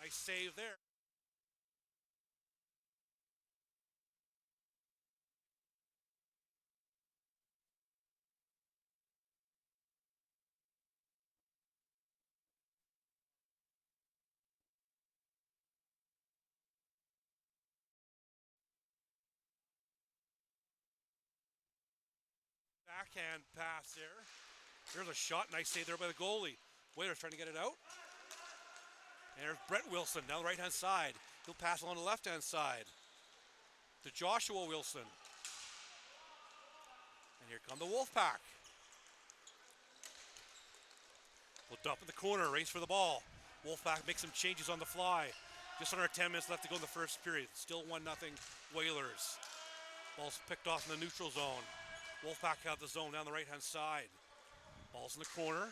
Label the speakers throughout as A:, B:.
A: Nice save there. Backhand pass there. There's a shot. Nice save there by the goalie. Whalers trying to get it out. And there's Brett Wilson down the right-hand side. He'll pass along the left-hand side to Joshua Wilson. And here come the Wolfpack. We'll dump in the corner, race for the ball. Wolfpack makes some changes on the fly. Just under 10 minutes left to go in the first period. Still 1-0 Whalers. Ball's picked off in the neutral zone. Wolfpack out the zone down the right-hand side. Ball's in the corner.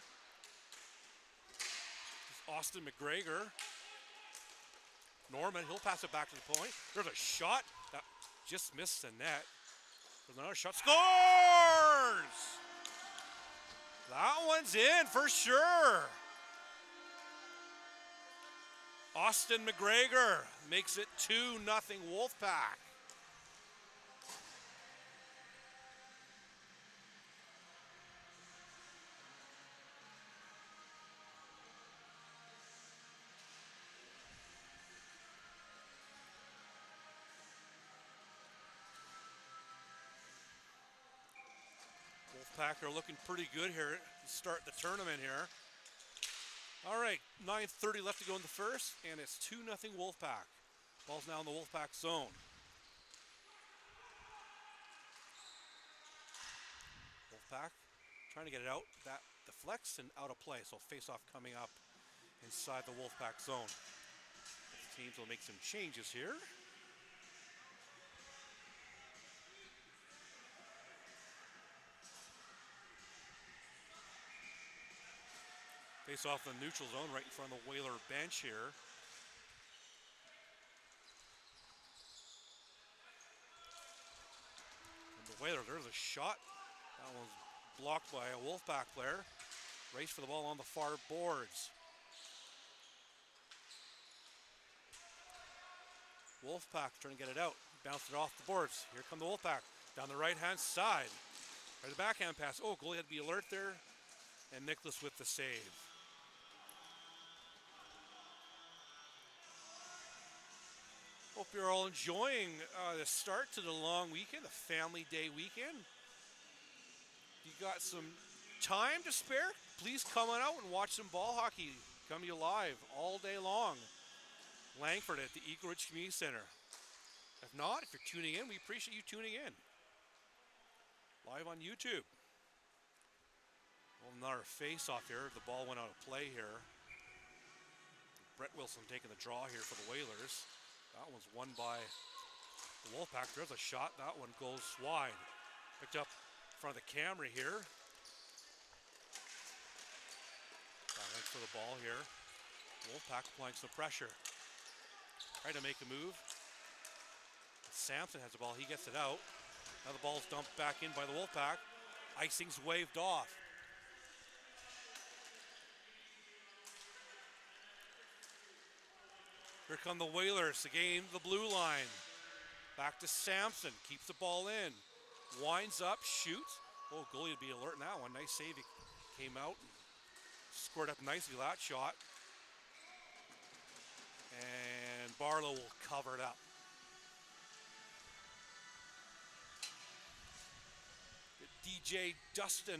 A: Austin McGregor. Norman, he'll pass it back to the point. There's a shot that just missed the net. There's another shot. Scores! That one's in for sure. Austin McGregor makes it 2-0 Wolfpack. Wolfpack are looking pretty good here to start the tournament here. All right, 9:30 left to go in the first, and it's 2-0 Wolfpack. Ball's now in the Wolfpack zone. Wolfpack trying to get it out. That deflects and out of play, so face-off coming up inside the Wolfpack zone. Both teams will make some changes here. Face off the neutral zone right in front of the Whaler bench here. And the Whaler, there's a shot. That one's blocked by a Wolfpack player. Race for the ball on the far boards. Wolfpack trying to get it out. Bounced it off the boards. Here come the Wolfpack. Down the right-hand side. There's a backhand pass. Oh, goalie had to be alert there. And Nicholas with the save. Hope you're all enjoying the start to the long weekend, the family day weekend. You got some time to spare? Please come on out and watch some ball hockey. Come to you live all day long. Langford at the Eagle Ridge Community Center. If not, if you're tuning in, we appreciate you tuning in. Live on YouTube. Well, another face-off here. The ball went out of play here. Brett Wilson taking the draw here for the Whalers. That one's won by the Wolfpack. There's a shot. That one goes wide. Picked up in front of the camera here. Thanks for the ball here. Wolfpack applying some pressure. Trying to make a move. Sampson has the ball. He gets it out. Now the ball's dumped back in by the Wolfpack. Icing's waved off. Here come the Whalers to gain the blue line. Back to Sampson, keeps the ball in. Winds up, shoots. Oh, goalie would be alert in that one. Nice save. He came out and scored up nicely with that shot. And Barlow will cover it up. DJ Dustin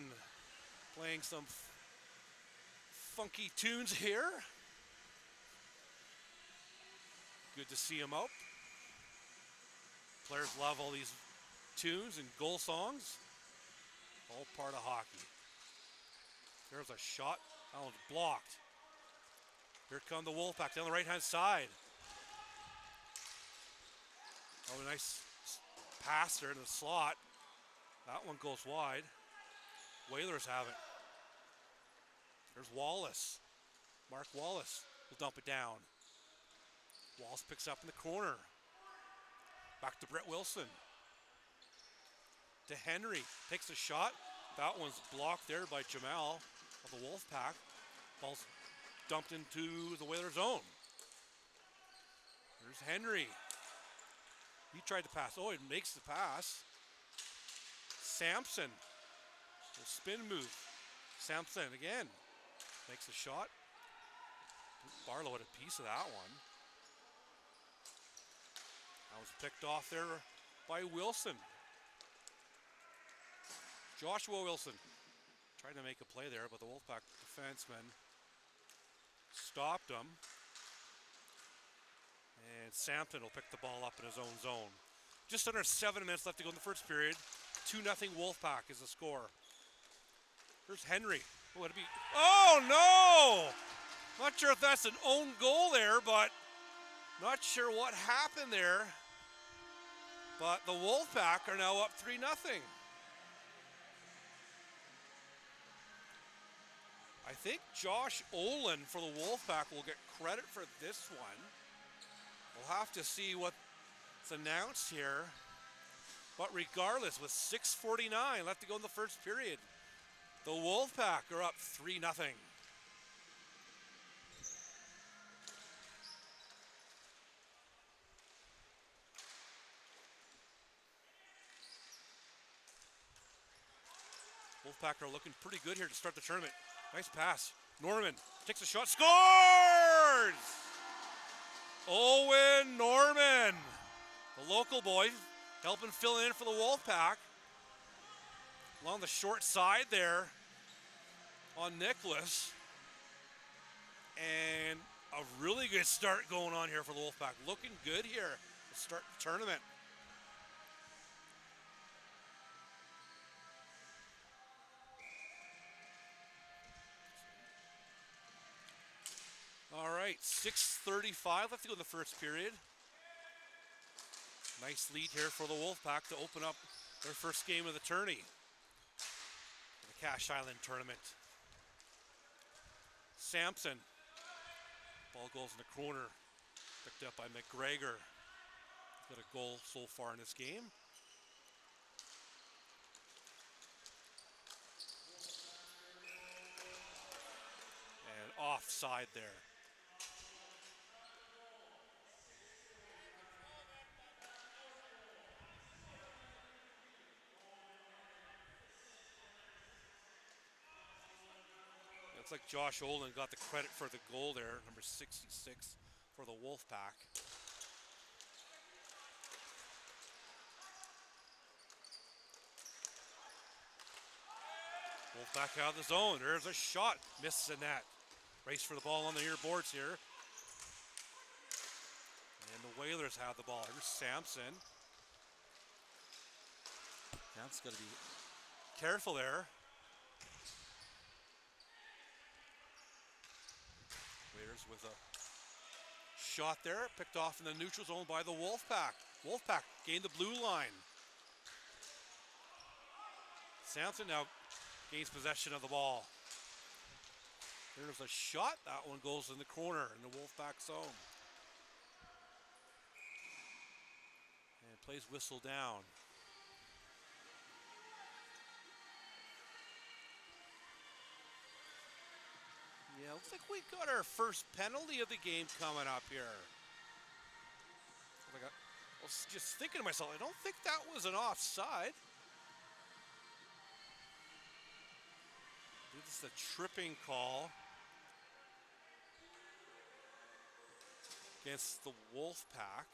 A: playing some funky tunes here. Good to see him out. Players love all these tunes and goal songs. All part of hockey. There's a shot. That one's blocked. Here come the Wolfpack down the right-hand side. Oh, a nice pass there in the slot. That one goes wide. Whalers have it. There's Wallace. Mark Wallace will dump it down. Wallace picks up in the corner. Back to Brett Wilson. To Henry. Takes a shot. That one's blocked there by Jamal of the Wolfpack. Ball's dumped into the Whaler zone. There's Henry. He tried to pass. Oh, it makes the pass. Sampson. The spin move. Sampson again. Makes a shot. Barlow had a piece of that one. That was picked off there by Wilson. Joshua Wilson tried to make a play there, but the Wolfpack defenseman stopped him. And Sampson will pick the ball up in his own zone. Just under 7 minutes left to go in the first period. 2-0 Wolfpack is the score. Here's Henry. Oh, it'd be. Oh no! Not sure if that's an own goal there, but not sure what happened there. But the Wolfpack are now up 3-0. I think Josh Olin for the Wolfpack will get credit for this one. We'll have to see what's announced here. But regardless, with 6:49 left to go in the first period, the Wolfpack are up 3-0. Wolfpack are looking pretty good here to start the tournament. Nice pass. Norman takes a shot, scores! Owen Norman, the local boy, helping fill in for the Wolfpack. Along the short side there on Nicholas. And a really good start going on here for the Wolfpack. Looking good here to start the tournament. All right, 6:35 left to go in the first period. Nice lead here for the Wolfpack to open up their first game of the tourney. The Cache Island tournament. Sampson. Ball goes in the corner. Picked up by McGregor. Got a goal so far in this game. And offside there. Looks like Josh Olin got the credit for the goal there, number 66 for the Wolfpack. Wolfpack out of the zone. There's a shot. Misses the net. Race for the ball on the near boards here. And the Whalers have the ball. Here's Sampson. That's got to be careful there. Whalers with a shot there. Picked off in the neutral zone by the Wolfpack. Wolfpack gained the blue line. Sampson now gains possession of the ball. There's a shot. That one goes in the corner in the Wolfpack zone. And plays whistle down. Yeah, looks like we got our first penalty of the game coming up here. I was just thinking to myself, I don't think that was an offside. This is a tripping call against the Wolfpack.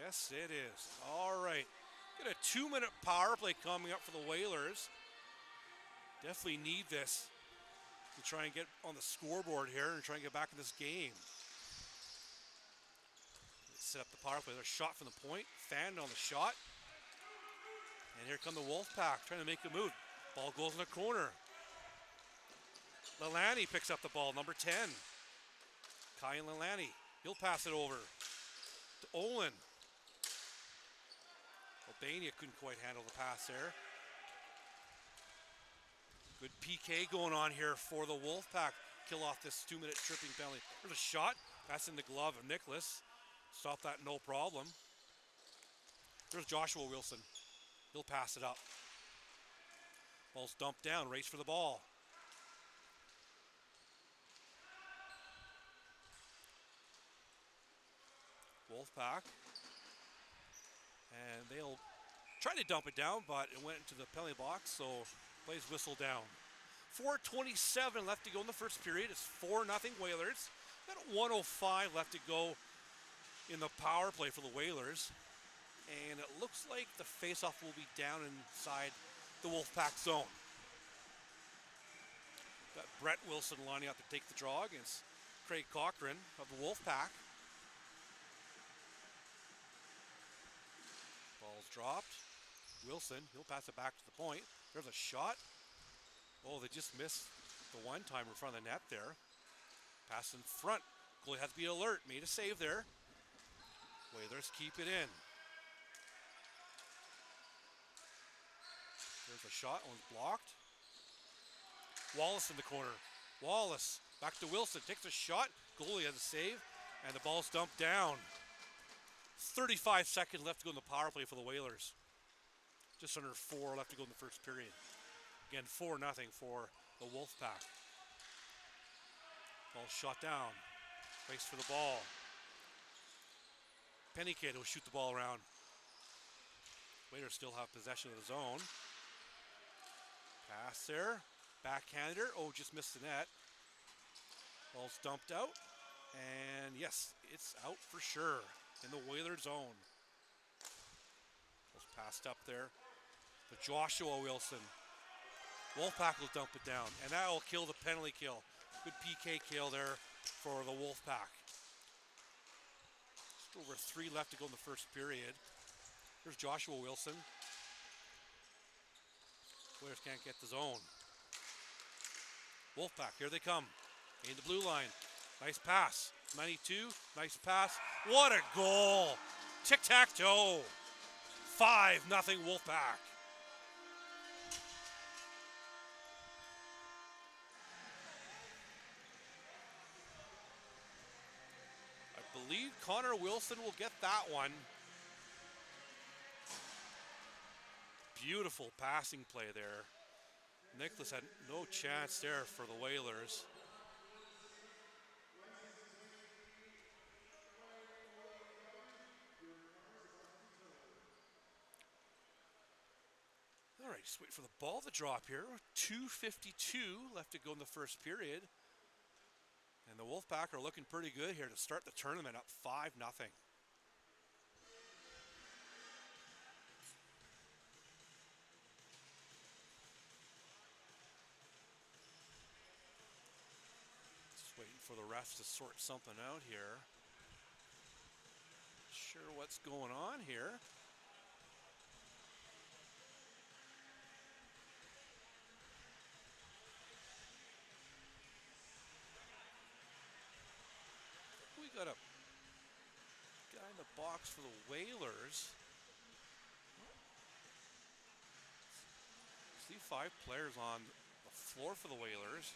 A: Yes, it is. All right. Got a 2-minute power play coming up for the Whalers. Definitely need this to try and get on the scoreboard here and try and get back in this game. Set up the power play. There's a shot from the point. Fanned on the shot. And here come the Wolfpack trying to make a move. Ball goes in the corner. Lalani picks up the ball, number 10. Kyan Lalani. He'll pass it over to Olin. Albania couldn't quite handle the pass there. Good PK going on here for the Wolfpack. Kill off this 2-minute tripping penalty. There's a shot. That's in the glove of Nicholas. Stop that, no problem. There's Joshua Wilson. He'll pass it up. Ball's dumped down. Race for the ball. Wolfpack. And they'll try to dump it down, but it went into the penalty box, so plays whistle down. 4:27 left to go in the first period. It's 4-0 Whalers. Got 1:05 left to go in the power play for the Whalers. And it looks like the faceoff will be down inside the Wolfpack zone. Got Brett Wilson lining up to take the draw against Craig Cochran of the Wolfpack. Ball's dropped. Wilson, he'll pass it back to the point. There's a shot. Oh, they just missed the one-timer in front of the net there. Pass in front. Goalie has to be alert. Made a save there. Whalers keep it in. There's a shot. One's blocked. Wallace in the corner. Wallace back to Wilson. Takes a shot. Goalie has a save. And the ball's dumped down. 35 seconds left to go in the power play for the Whalers. Just under 4 left to go in the first period. Again, 4-0 for the Wolfpack. Ball shot down. Race for the ball. Pennykid will shoot the ball around. Whalers still have possession of the zone. Pass there. Backhander. Oh, just missed the net. Ball's dumped out. And yes, it's out for sure in the Whaler zone. Ball's passed up there to Joshua Wilson. Wolfpack will dump it down, and that will kill the penalty kill. Good PK kill there for the Wolfpack. Just over 3 left to go in the first period. Here's Joshua Wilson. Whalers can't get the zone. Wolfpack, here they come. In the blue line. Nice pass. 92, nice pass. What a goal! Tic-tac-toe. 5-0 Wolfpack. I believe Connor Wilson will get that one. Beautiful passing play there. Nicholas had no chance there for the Whalers. All right, just wait for the ball to drop here. 2:52 left to go in the first period. And the Wolfpack are looking pretty good here to start the tournament up 5-0. Just waiting for the refs to sort something out here. Not sure what's going on here. We got a guy in the box for the Whalers. See 5 players on the floor for the Whalers.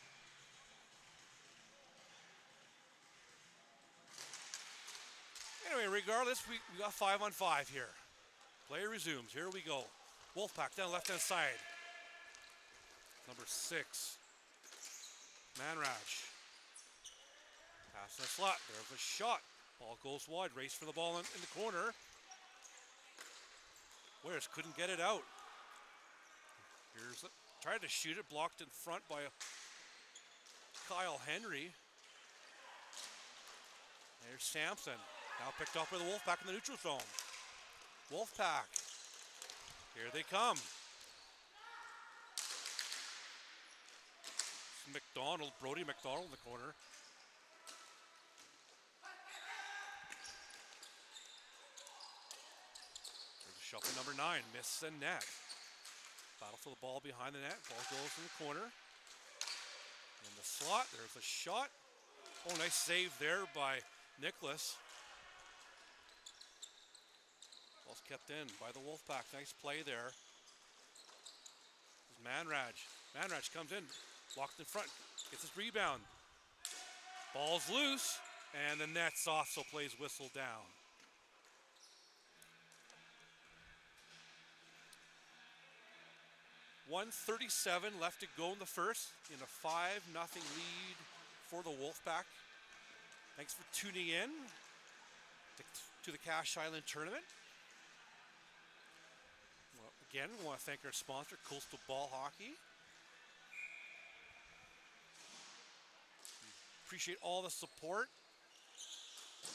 A: Anyway, regardless, we got 5-on-5 here. Play resumes. Here we go. Wolfpack down left-hand side. Number 6. Manraj. Pass in the slot. There's a shot. Ball goes wide. Race for the ball in the corner. Whalers couldn't get it out. Here's it. Tried to shoot it. Blocked in front by Kyle Henry. There's Sampson. Now picked up by the Wolfpack in the neutral zone. Wolfpack. Here they come. McDonald, Brody McDonald in the corner. There's a shuffle number 9, miss the net. Battle for the ball behind the net. Ball goes in the corner. In the slot, there's a shot. Oh, nice save there by Nicholas. Ball's kept in by the Wolfpack. Nice play there. There's Manraj. Manraj comes in. Blocked in front. Gets his rebound. Ball's loose. And the net's off, so plays whistle down. .137 left to go in the first in a 5-0 lead for the Wolfpack. Thanks for tuning in to to the Cache Island Tournament. Well, again, we want to thank our sponsor, Coastal Ball Hockey. Appreciate all the support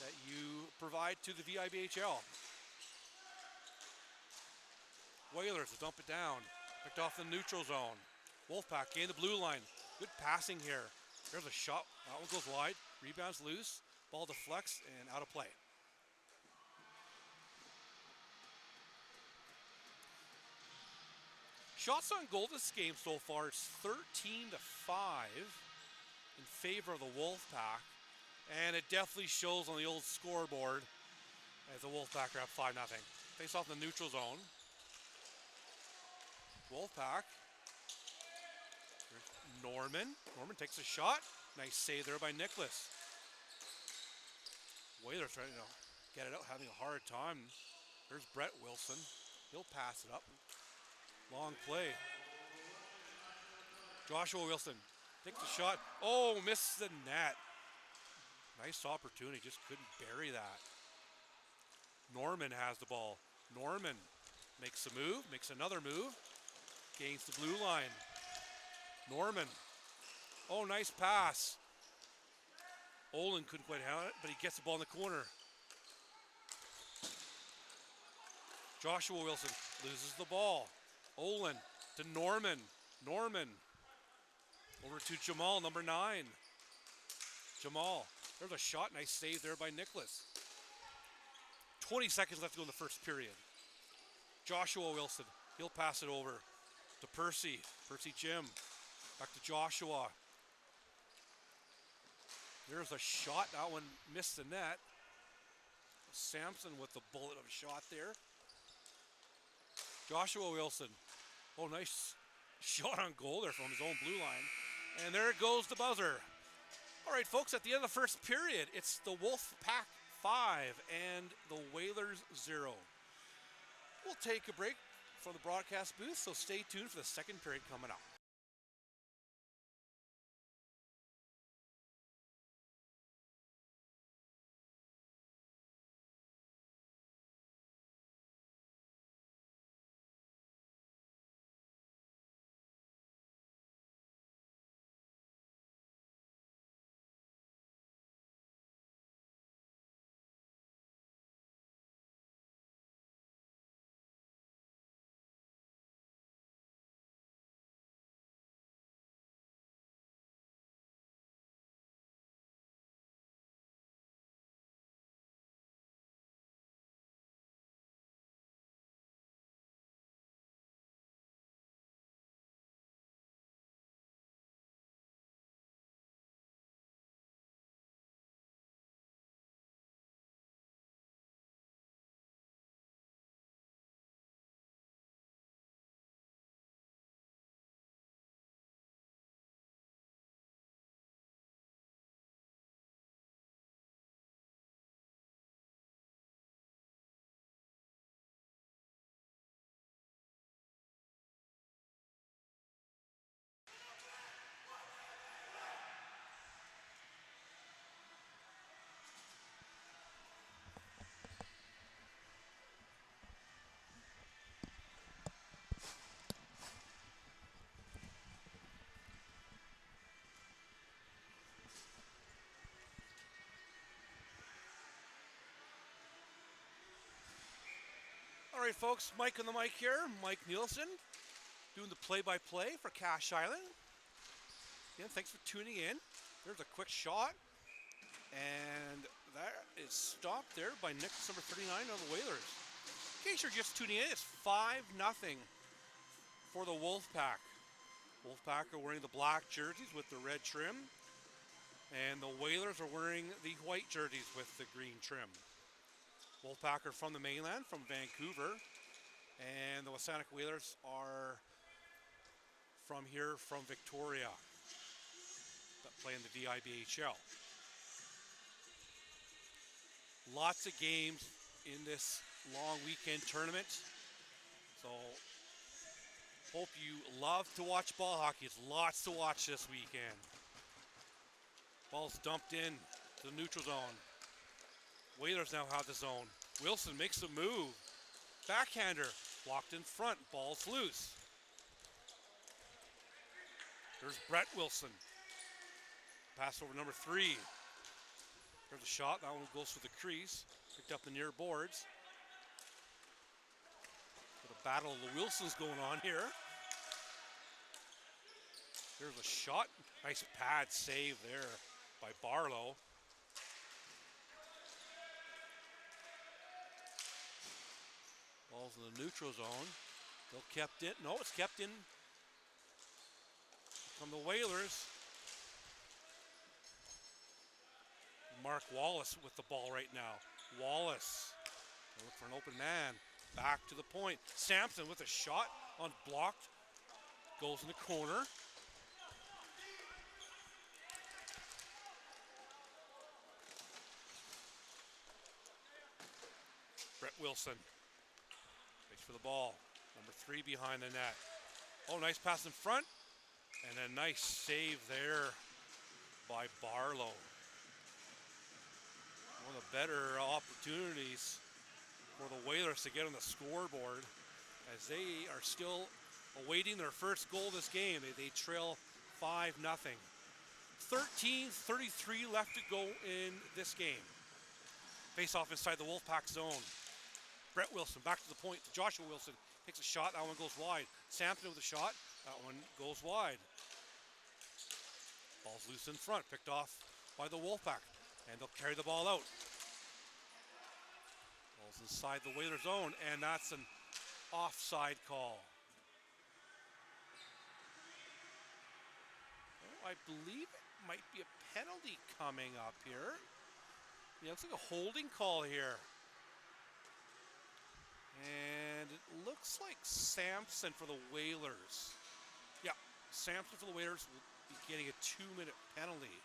A: that you provide to the VIBHL. Whalers will dump it down. Picked off the neutral zone. Wolfpack gain the blue line. Good passing here. There's a shot. That one goes wide. Rebounds loose. Ball deflects and out of play. Shots on goal this game so far, it's 13-5 in favor of the Wolfpack. And it definitely shows on the old scoreboard as the Wolfpack are up 5-0. Face off in the neutral zone. Wolfpack. Norman. Norman takes a shot. Nice save there by Nicholas. Whalers trying to get it out, having a hard time. There's Brett Wilson. He'll pass it up. Long play. Joshua Wilson takes a shot. Oh, missed the net. Nice opportunity, just couldn't bury that. Norman has the ball. Norman makes a move, makes another move. Gains the blue line. Norman. Oh, nice pass. Olin couldn't quite handle it, but he gets the ball in the corner. Joshua Wilson loses the ball. Olin to Norman. Norman. Over to Jamal, number 9. Jamal. There's a shot. Nice save there by Nicholas. 20 seconds left to go in the first period. Joshua Wilson. He'll pass it over to Percy. Percy Jim. Back to Joshua. There's a shot. That one missed the net. Sampson with the bullet of a shot there. Joshua Wilson. Oh, nice shot on goal there from his own blue line. And there goes the buzzer. All right, folks, at the end of the first period, it's the Wolfpack 5 and the Whalers 0. We'll take a break from the broadcast booth, so stay tuned for the second period coming up. All right, folks, Mike on the mic here. Mike Nielsen doing the play-by-play for Cache Island. Again, thanks for tuning in. There's a quick shot. And that is stopped there by Nicholas, number 39 of the Whalers. In case you're just tuning in, it's 5-0 for the Wolfpack. Wolfpack are wearing the black jerseys with the red trim. And the Whalers are wearing the white jerseys with the green trim. Wolfpack are from the mainland, from Vancouver, and the WSANEC Whalers are from here, from Victoria, that play in the VIBHL. Lots of games in this long weekend tournament, so hope you love to watch ball hockey. It's lots to watch this weekend. Ball's dumped in to the neutral zone. Whalers now have the zone. Wilson makes a move. Backhander blocked in front. Ball's loose. There's Brett Wilson. Pass over number 3. There's a shot. That one goes through the crease. Picked up the near boards. Got a battle of the Wilsons going on here. There's a shot. Nice pad save there by Barlow. Ball's in the neutral zone. Still kept it. No, it's kept in from the Whalers. Mark Wallace with the ball right now. Wallace, look for an open man. Back to the point. Sampson with a shot unblocked. Goes in the corner. Brett Wilson. Waits for the ball. Number 3 behind the net. Oh, nice pass in front. And a nice save there by Barlow. One of the better opportunities for the Whalers to get on the scoreboard as they are still awaiting their first goal this game. They trail 5-0. 13:33 left to go in this game. Face off inside the Wolfpack zone. Brett Wilson back to the point to Joshua Wilson. Takes a shot. That one goes wide. Sampson with a shot. That one goes wide. Ball's loose in front. Picked off by the Wolfpack. And they'll carry the ball out. Ball's inside the Whaler zone. And that's an offside call. Oh, I believe it might be a penalty coming up here. Yeah, looks like a holding call here. And it looks like Sampson for the Whalers. Yeah, Sampson for the Whalers will be getting a 2-minute penalty.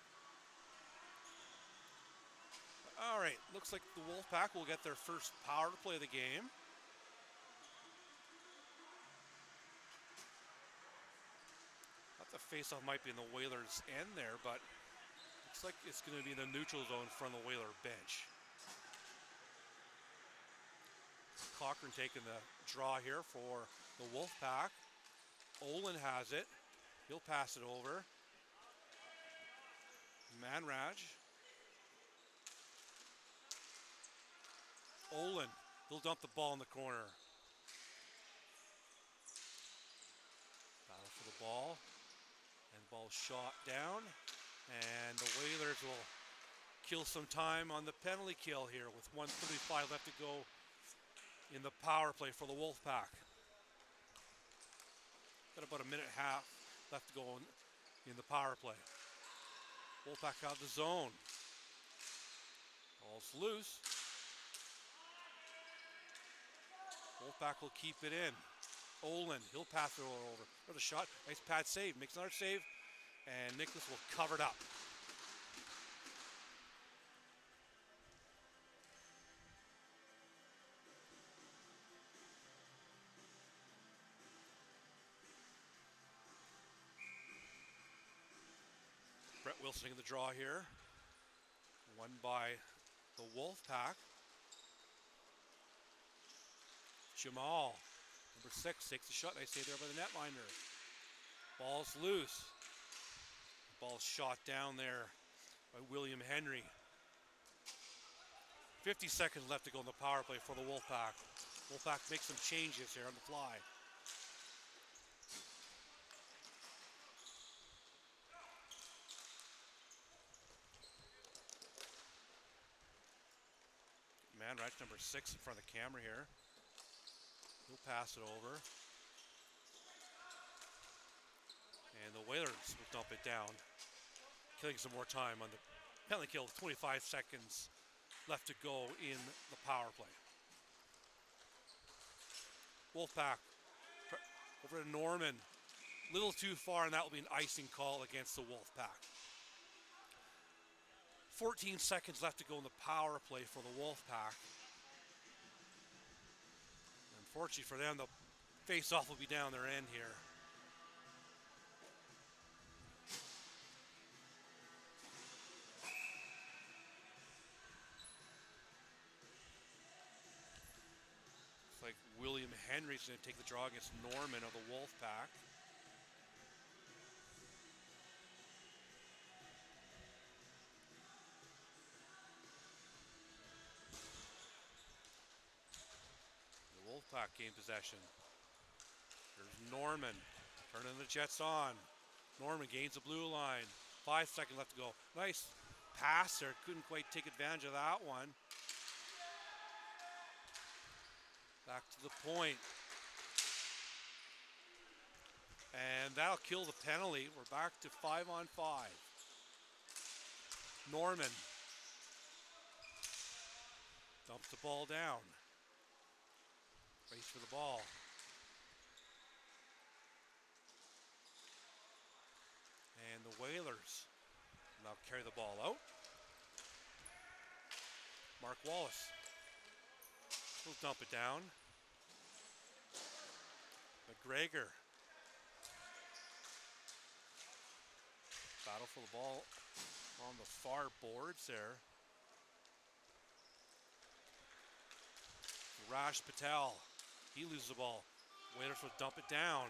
A: All right, looks like the Wolfpack will get their first power play of the game. Thought the faceoff might be in the Whalers' end there, but looks like it's going to be in the neutral zone from the Whaler bench. Cochran taking the draw here for the Wolfpack. Olin has it. He'll pass it over. Manraj. Olin. He'll dump the ball in the corner. Battle for the ball. And the ball shot down. And the Whalers will kill some time on the penalty kill here with 1:35 left to go in the power play for the Wolfpack. Got about a minute and a half left to go in the power play. Wolfpack out of the zone. Ball's loose. Wolfpack will keep it in. Olin, he'll pass it over. There's a shot. Nice pad save. Makes another save. And Nicholas will cover it up. Brett Wilson in the draw here. Won by the Wolfpack. Jamal, number 6, takes the shot. Nice save there by the netminder. Ball's loose. Ball's shot down there by William Henry. 50 seconds left to go in the power play for the Wolfpack. Wolfpack makes some changes here on the fly. Manraj, number 6, in front of the camera here. He'll pass it over. And the Whalers will dump it down. Killing some more time on the penalty kill. 25 seconds left to go in the power play. Wolfpack over to Norman. Little too far, and that will be an icing call against the Wolfpack. 14 seconds left to go in the power play for the Wolfpack. Unfortunately for them, the face-off will be down their end here. William Henry's going to take the draw against Norman of the Wolfpack. The Wolfpack gain possession. There's Norman turning the Jets on. Norman gains the blue line. 5 seconds left to go. Nice pass there. Couldn't quite take advantage of that one. Back to the point. And that'll kill the penalty. We're back to 5-on-5. Norman dumps the ball down. Race for the ball. And the Whalers now carry the ball out. Mark Wallace will dump it down. McGregor. Battle for the ball on the far boards there. Raj Patel, he loses the ball. Whalers will dump it down.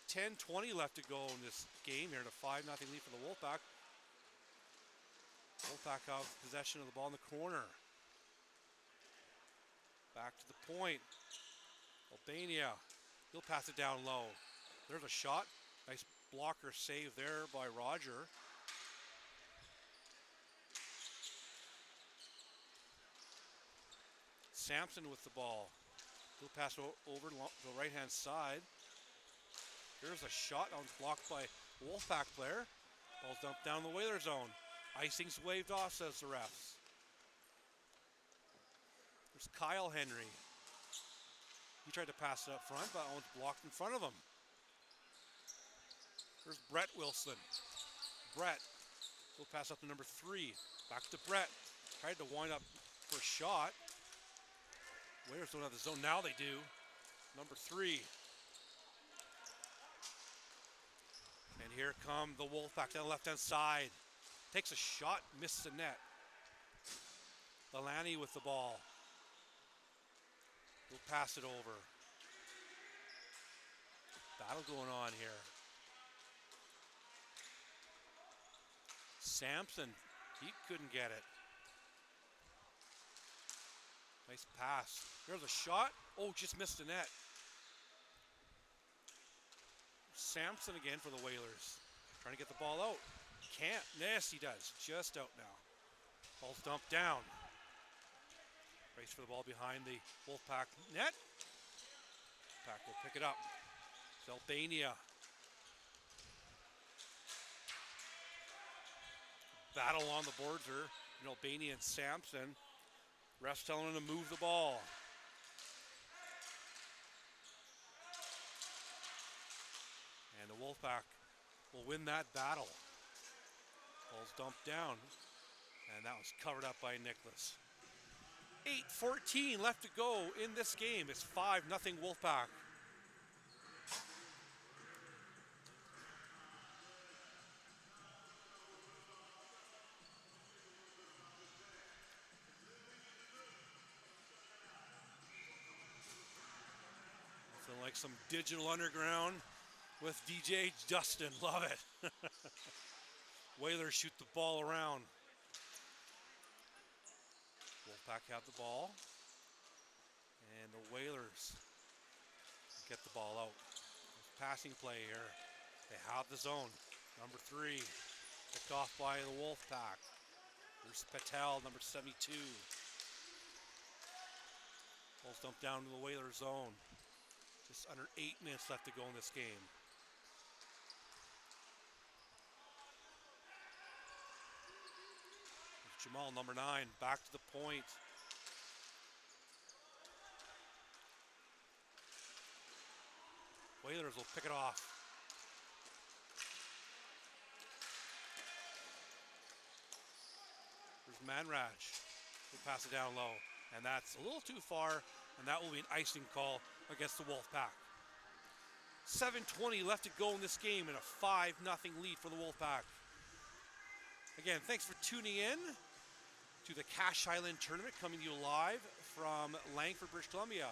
A: 10-20 left to go in this game here, to 5-0 lead for the Wolfpack. Wolfpack have possession of the ball in the corner. Back to the point. Albania, he'll pass it down low. There's a shot. Nice blocker save there by Roger. Sampson with the ball. He'll pass over to the right-hand side. There's a shot on blocked by Wolfpack player. Ball's dumped down the Whaler zone. Icing's waved off, says the refs. There's Kyle Henry. He tried to pass it up front, but that one's blocked in front of him. There's Brett Wilson. Brett will pass up to number 3. Back to Brett. Tried to wind up for a shot. Whalers don't have the zone. Now they do. Number 3. And here come the Wolfpack down the left-hand side. Takes a shot, misses the net. Delaney with the ball. He'll pass it over. Battle going on here. Sampson, he couldn't get it. Nice pass. There's a shot. Oh, just missed the net. Sampson again for the Whalers. Trying to get the ball out. Can't. Yes, he does. Just out now. Ball's dumped down. Race for the ball behind the Wolfpack net. Pack will pick it up. It's Albania. Battle on the boards here. Albania and Sampson. Refs telling him to move the ball. And the Wolfpack will win that battle. Ball's dumped down. And that was covered up by Nicholas. 8:14 left to go in this game. It's 5-0 Wolfpack. Feeling like some digital underground with DJ Justin. Love it. Whalers shoot the ball around. Wolfpack have the ball. And the Whalers get the ball out. Passing play here. They have the zone. Number 3. Picked off by the Wolfpack. There's Patel, number 72. Ball's dumped down to the Whaler zone. Just under 8 minutes left to go in this game. Jamal, number 9, back to the point. Whalers will pick it off. There's Manraj. He'll pass it down low. And that's a little too far, and that will be an icing call against the Wolfpack. 7:20 left to go in this game and a 5-0 lead for the Wolfpack. Again, thanks for tuning in. to the Cache Island Tournament, coming to you live from Langford, British Columbia.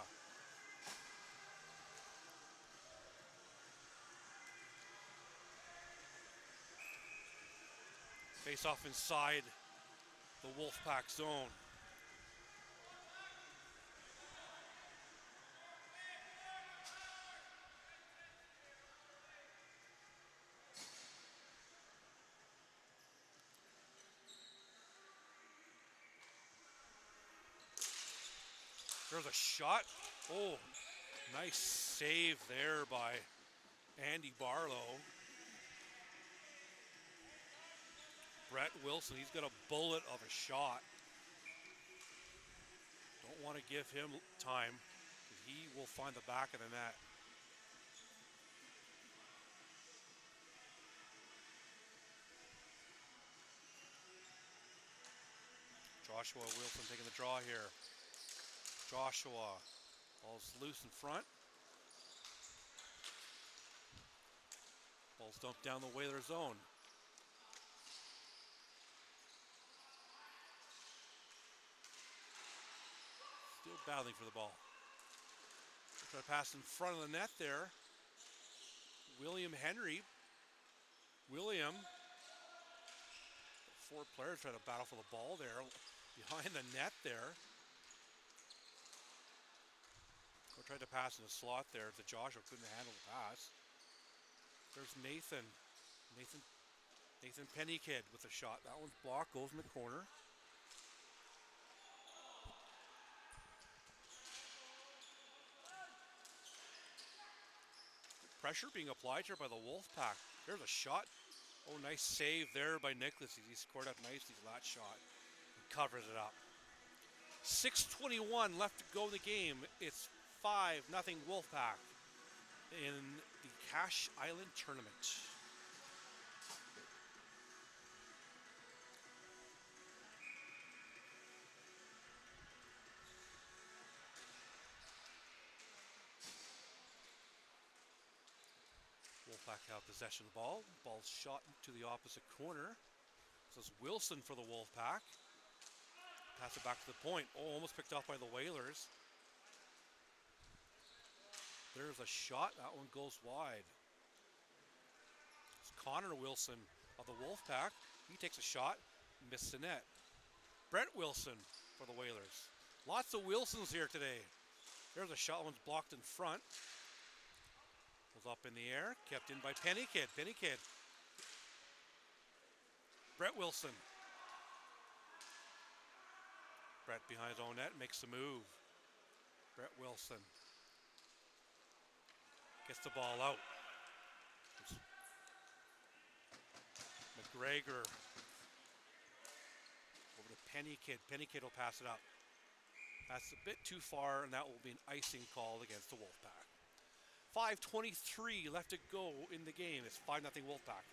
A: Face off inside the Wolfpack zone. There's a shot. Oh, nice save there by Andy Barlow. Brett Wilson, he's got a bullet of a shot. Don't want to give him time. He will find the back of the net. Joshua Wilson taking the draw here. Joshua, ball's loose in front. Ball's dumped down the Whaler zone. Still battling for the ball. Try to pass in front of the net there. William Henry. William. 4 players trying to battle for the ball there. Behind the net there. Tried to pass in the slot there to Joshua, couldn't handle the pass. There's Nathan Pennykid with a shot. That one's blocked, goes in the corner. Pressure being applied here by the Wolfpack. There's a shot. Oh, nice save there by Nicholas. He scored up nicely that shot and covered it up. 6:21 left to go in the game. It's 5-0 Wolfpack in the Cache Island Tournament. Wolfpack have possession of the ball. Ball's shot to the opposite corner. This is Wilson for the Wolfpack. Pass it back to the point. Oh, almost picked off by the Whalers. There's a shot. That one goes wide. It's Connor Wilson of the Wolfpack. He takes a shot, missed the net. Brett Wilson for the Whalers. Lots of Wilsons here today. There's a shot. One's blocked in front. Was up in the air. Kept in by Pennykid. Pennykid. Brett Wilson. Brett behind his own net. Makes the move. Brett Wilson. Gets the ball out. It's McGregor. Over to Pennykid. Pennykid will pass it up. That's a bit too far, and that will be an icing call against the Wolfpack. 5:23 left to go in the game. It's 5-0 Wolfpack.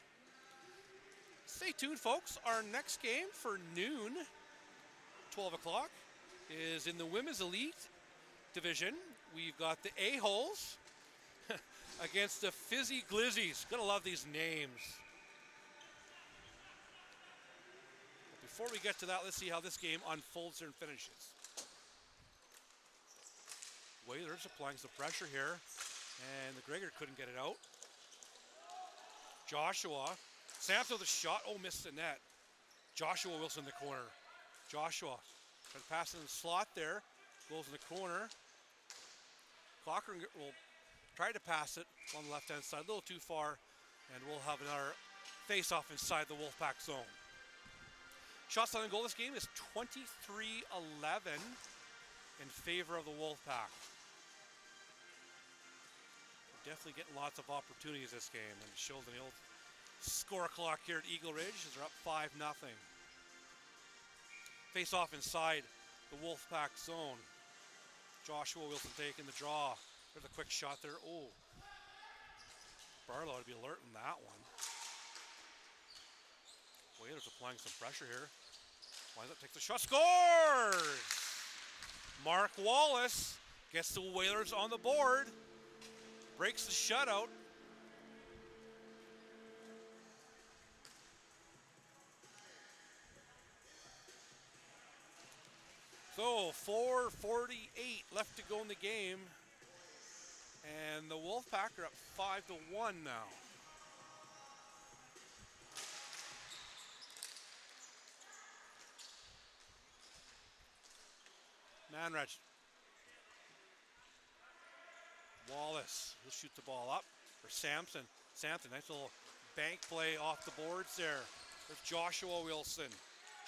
A: Stay tuned, folks. Our next game for noon, 12 o'clock, is in the Women's Elite Division. We've got the A-Holes against the Fizzy Glizzies. Gotta love these names. But before we get to that, let's see how this game unfolds and finishes. Whalers applying some pressure here, and the Gregor couldn't get it out. Joshua, Samson with a shot. Oh, missed the net. Joshua Wilson in the corner. Joshua, trying to pass in the slot there. Goes in the corner. Cochran will try to pass it on the left-hand side, a little too far, and we'll have another face-off inside the Wolfpack zone. Shots on goal this game is 23-11 in favor of the Wolfpack. We're definitely getting lots of opportunities this game, and it shows in the old score clock here at Eagle Ridge as they're up 5-0. Face-off inside the Wolfpack zone. Joshua Wilson taking the draw. There's a quick shot there. Oh, Barlow ought to be alert in that one. Whalers applying some pressure here. Winds up, takes the shot, scores! Mark Wallace gets the Whalers on the board. Breaks the shutout. So 4:48 left to go in the game. And the Wolfpack are up 5-1 now. Manraj. Wallace, he'll shoot the ball up for Sampson. Sampson, nice little bank play off the boards there. There's Joshua Wilson.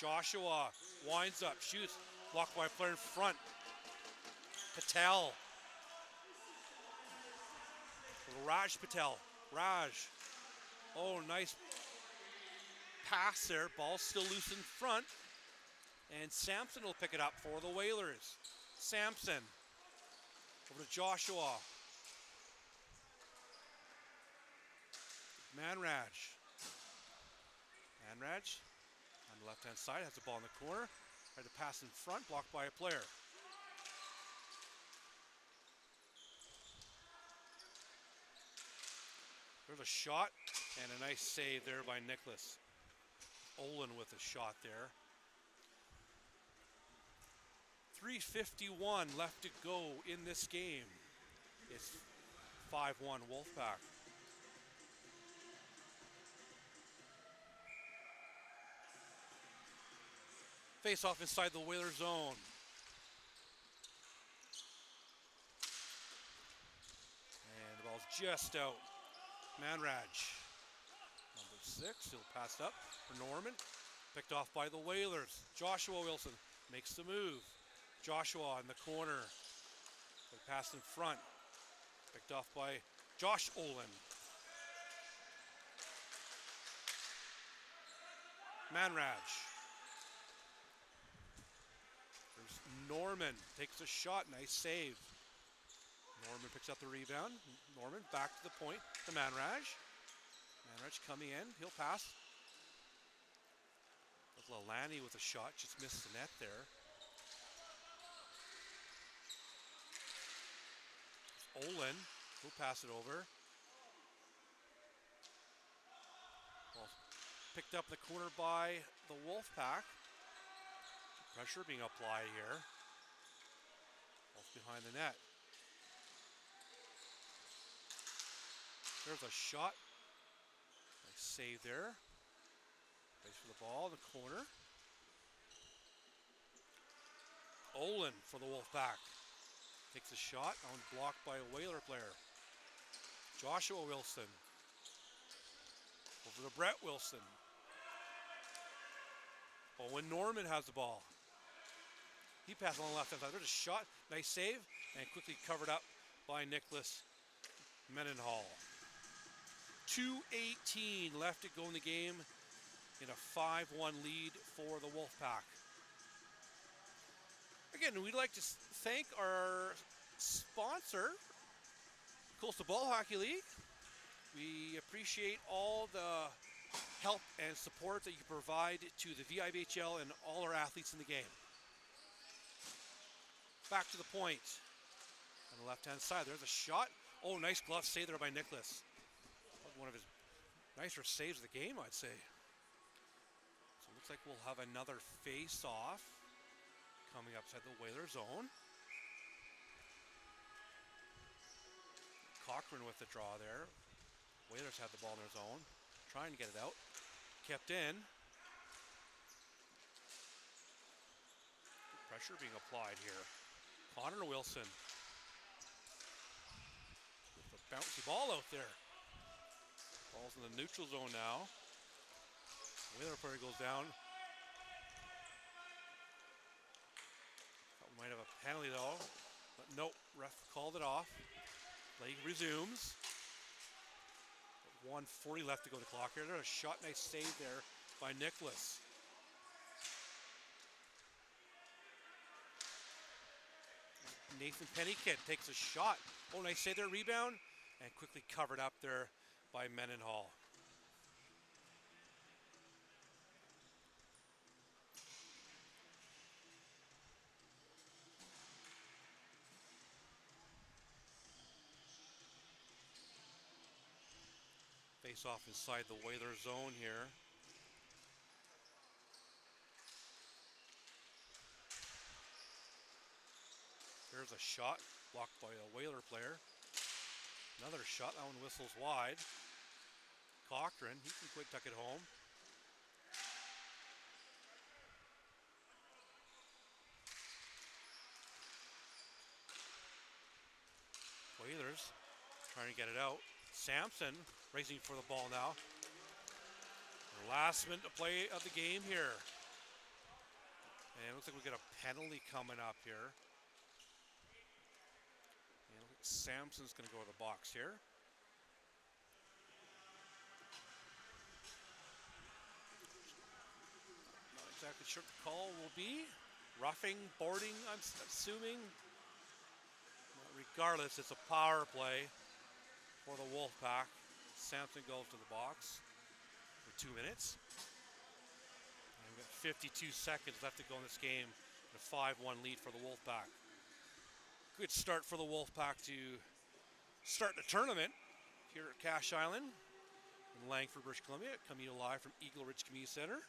A: Joshua winds up, shoots, blocked by a player in front. Patel. Raj Patel. Raj. Oh, nice pass there. Ball still loose in front. And Sampson will pick it up for the Whalers. Sampson. Over to Joshua. Manraj. Manraj on the left-hand side has the ball in the corner. Tried to pass in front, blocked by a player. There's a shot and a nice save there by Nicholas. Olin with a shot there. 3:51 left to go in this game. It's 5-1 Wolfpack. Face off inside the Whaler zone. And the ball's just out. Manraj. Number 6, he'll pass it up for Norman. Picked off by the Whalers. Joshua Wilson makes the move. Joshua in the corner. But pass in front. Picked off by Josh Olin. Manraj. There's Norman. Takes a shot. Nice save. Norman picks up the rebound. Norman back to the point to Manraj. Manraj coming in. He'll pass. Lalani with a shot. Just missed the net there. Olin will pass it over. Ball picked up in the corner by the Wolfpack. Pressure being applied here. Ball's behind the net. There's a shot. Nice save there. Waits for the ball in the corner. Olin for the Wolfpack. Takes a shot, on blocked by a Whaler player. Joshua Wilson. Over to Brett Wilson. Owen Norman has the ball. He passed on the left hand side. There's a shot, nice save, and quickly covered up by Nicholas Mendenhall. 2:18 left to go in the game in a 5-1 lead for the Wolfpack. Again, we'd like to thank our sponsor, Coastal Ball Hockey League. We appreciate all the help and support that you provide to the VIBHL and all our athletes in the game. Back to the point. On the left-hand side, there's a shot. Oh, nice glove save there by Nicholas. One of his nicer saves of the game, I'd say. So it looks like we'll have another face-off coming upside the Whaler zone. Cochran with the draw there. Whalers have the ball in their zone. Trying to get it out. Kept in. Pressure being applied here. Connor Wilson. With a bouncy ball out there. Ball's in the neutral zone now. Whaler player goes down. Might have a penalty though, but nope, ref called it off. Play resumes. 1:40 left to go to the clock here. There's a shot, nice save there by Nicholas. Nathan Pennykid takes a shot. Oh, nice save there, rebound, and quickly covered up there by Mendenhall. Face off inside the Whaler zone here. There's a shot blocked by a Whaler player. Another shot, that one whistles wide. Cochran, he can quick tuck it home. Whalers trying to get it out. Sampson racing for the ball now. The last minute play of the game here. And it looks like we got a penalty coming up here. And Sampson's going to go to the box here. Not exactly sure what the call will be. Roughing, boarding, I'm assuming. Regardless, it's a power play for the Wolfpack. Sampson goes to the box for 2 minutes. And we've got 52 seconds left to go in this game. A 5-1 lead for the Wolfpack. Good start for the Wolfpack to start the tournament here at Cache Island in Langford, British Columbia. Coming to you live from Eagle Ridge Community Center.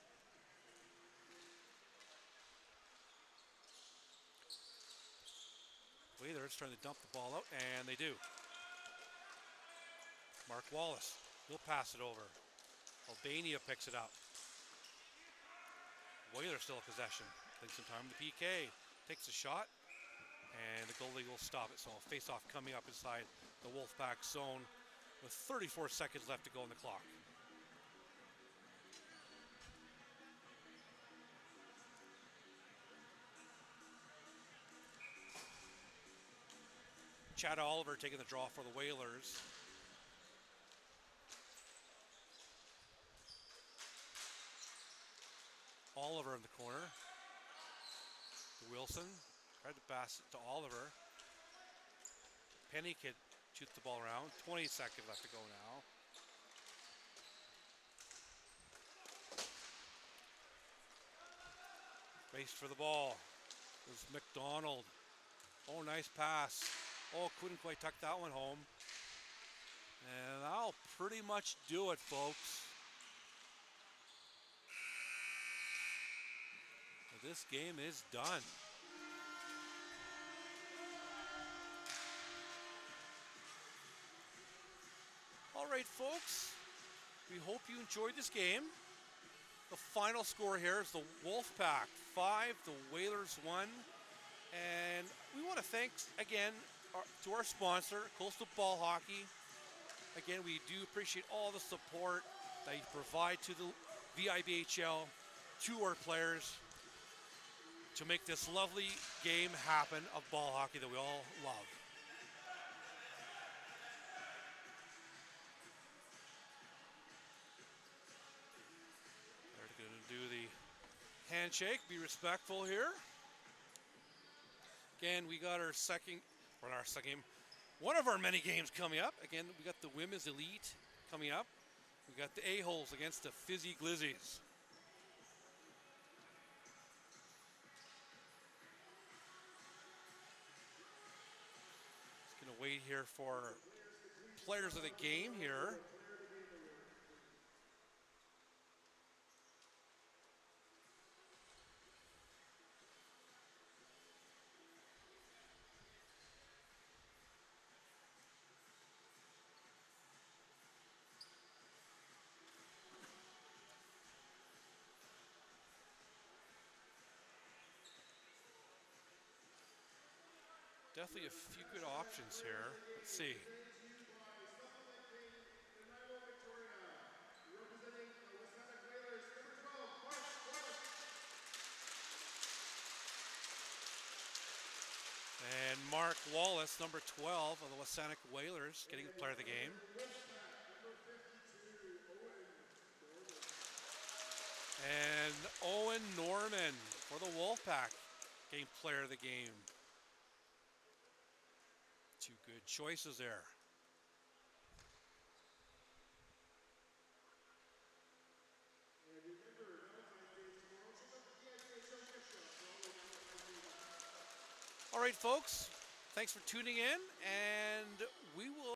A: Whalers trying to dump the ball out, and they do. Mark Wallace, he'll pass it over. Albania picks it up. Whalers still in possession. Takes some time. The PK takes a shot, and the goalie will stop it. So a face-off coming up inside the Wolfpack zone with 34 seconds left to go on the clock. Chad Oliver taking the draw for the Whalers. Oliver in the corner. Wilson tried to pass it to Oliver. Penny Kid shoots the ball around. 20 seconds left to go now. Raced for the ball. It was McDonald. Oh, nice pass. Oh, couldn't quite tuck that one home. And that'll pretty much do it, folks. This game is done. All right, folks. We hope you enjoyed this game. The final score here is the Wolfpack 5, the Whalers 1. And we want to thank again to our sponsor, Coastal Ball Hockey. Again, we do appreciate all the support that you provide to the VIBHL, to our players, to make this lovely game happen of ball hockey that we all love. They're going to do the handshake, be respectful here. Again, we got one of our many games coming up. Again, we got the Women's Elite coming up. We got the A-Holes against the Fizzy Glizzies. Just going to wait here for players of the game here. Definitely a few good options here. Let's see. And Mark Wallace, number 12 of the WSANEC Whalers, getting the player of the game. And Owen Norman for the Wolfpack, getting player of the game. Two good choices there. All right, folks, thanks for tuning in, and we will